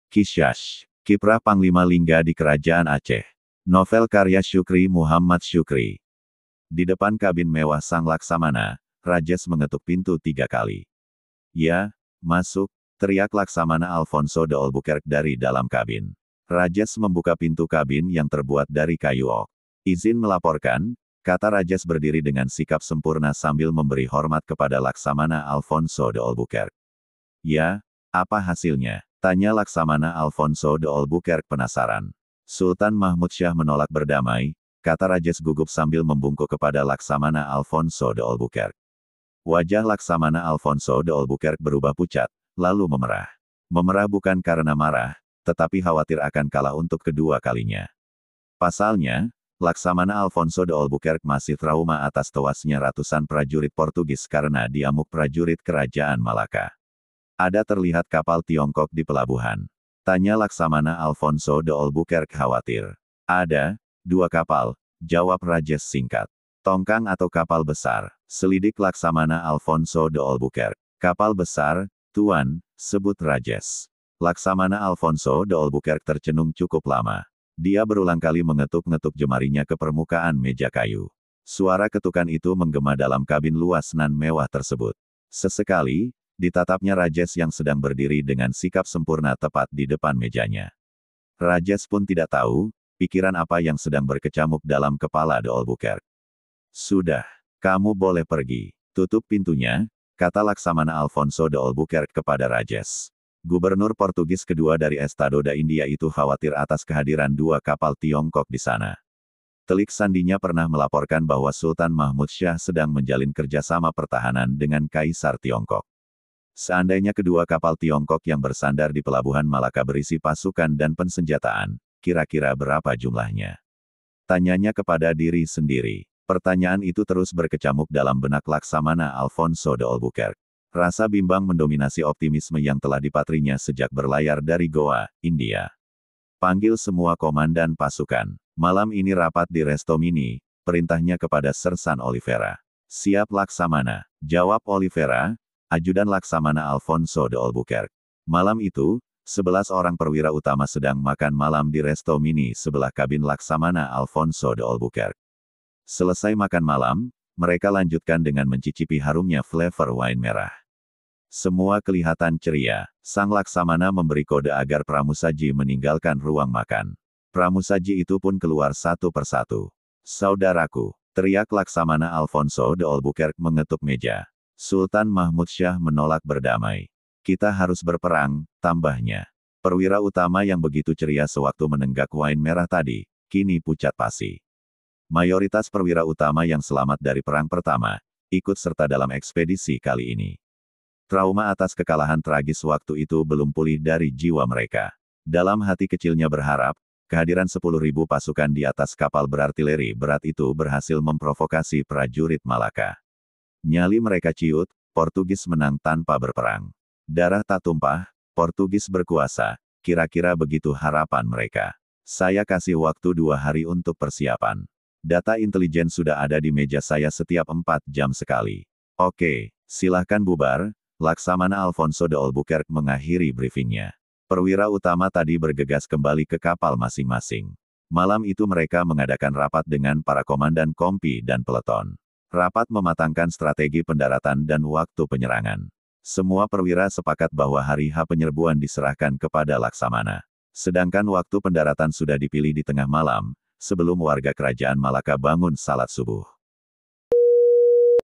Kisyash, Kiprah Panglima Lingga di Kerajaan Aceh. Novel karya Syukri Muhammad Syukri. Di depan kabin mewah Sang Laksamana, Rajes mengetuk pintu 3 kali. "Ya, masuk," teriak Laksamana Alfonso de Albuquerque dari dalam kabin. Rajes membuka pintu kabin yang terbuat dari kayu ok. "Izin melaporkan," kata Rajes berdiri dengan sikap sempurna sambil memberi hormat kepada Laksamana Alfonso de Albuquerque. "Ya, apa hasilnya?" tanya Laksamana Alfonso de Albuquerque penasaran. "Sultan Mahmud Syah menolak berdamai," kata Rajes gugup sambil membungkuk kepada Laksamana Alfonso de Albuquerque. Wajah Laksamana Alfonso de Albuquerque berubah pucat, lalu memerah. Memerah bukan karena marah, tetapi khawatir akan kalah untuk kedua kalinya. Pasalnya, Laksamana Alfonso de Albuquerque masih trauma atas tewasnya ratusan prajurit Portugis karena diamuk prajurit Kerajaan Malaka. "Ada terlihat kapal Tiongkok di pelabuhan?" tanya Laksamana Alfonso de Albuquerque khawatir. "Ada, 2 kapal," jawab Rajes singkat. "Tongkang atau kapal besar?" selidik Laksamana Alfonso de Albuquerque. "Kapal besar, Tuan," sebut Rajes. Laksamana Alfonso de Albuquerque tercenung cukup lama. Dia berulang kali mengetuk-ngetuk jemarinya ke permukaan meja kayu. Suara ketukan itu menggema dalam kabin luas nan mewah tersebut. Sesekali, ditatapnya Rajes yang sedang berdiri dengan sikap sempurna tepat di depan mejanya. Rajes pun tidak tahu, pikiran apa yang sedang berkecamuk dalam kepala de Albuquerque. "Sudah, kamu boleh pergi. Tutup pintunya," kata Laksamana Alfonso de Albuquerque kepada Rajes. Gubernur Portugis kedua dari Estado da India itu khawatir atas kehadiran 2 kapal Tiongkok di sana. Telik sandinya pernah melaporkan bahwa Sultan Mahmud Syah sedang menjalin kerjasama pertahanan dengan Kaisar Tiongkok. Seandainya kedua kapal Tiongkok yang bersandar di pelabuhan Malaka berisi pasukan dan pensenjataan, kira-kira berapa jumlahnya? Tanyanya kepada diri sendiri. Pertanyaan itu terus berkecamuk dalam benak Laksamana Alfonso de Albuquerque. Rasa bimbang mendominasi optimisme yang telah dipatrinya sejak berlayar dari Goa, India. "Panggil semua komandan pasukan. Malam ini rapat di Resto Mini," perintahnya kepada Sersan Oliveira. "Siap Laksamana," jawab Oliveira, ajudan Laksamana Alfonso de Albuquerque. Malam itu, 11 orang perwira utama sedang makan malam di Resto Mini sebelah kabin Laksamana Alfonso de Albuquerque. Selesai makan malam, mereka lanjutkan dengan mencicipi harumnya flavor wine merah. Semua kelihatan ceria. Sang Laksamana memberi kode agar pramusaji meninggalkan ruang makan. Pramusaji itu pun keluar satu persatu. "Saudaraku," teriak Laksamana Alfonso de Albuquerque mengetuk meja. "Sultan Mahmud Syah menolak berdamai. Kita harus berperang," tambahnya. Perwira utama yang begitu ceria sewaktu menenggak wine merah tadi, kini pucat pasi. Mayoritas perwira utama yang selamat dari perang pertama, ikut serta dalam ekspedisi kali ini. Trauma atas kekalahan tragis waktu itu belum pulih dari jiwa mereka. Dalam hati kecilnya berharap, kehadiran 10.000 pasukan di atas kapal berartileri berat itu berhasil memprovokasi prajurit Malaka. Nyali mereka ciut, Portugis menang tanpa berperang. Darah tak tumpah, Portugis berkuasa, kira-kira begitu harapan mereka. "Saya kasih waktu 2 hari untuk persiapan. Data intelijen sudah ada di meja saya setiap 4 jam sekali. Oke, silahkan bubar." Laksamana Alfonso de Albuquerque mengakhiri briefingnya. Perwira utama tadi bergegas kembali ke kapal masing-masing. Malam itu mereka mengadakan rapat dengan para komandan kompi dan peleton. Rapat mematangkan strategi pendaratan dan waktu penyerangan. Semua perwira sepakat bahwa hari H penyerbuan diserahkan kepada Laksamana. Sedangkan waktu pendaratan sudah dipilih di tengah malam, sebelum warga kerajaan Malaka bangun salat subuh.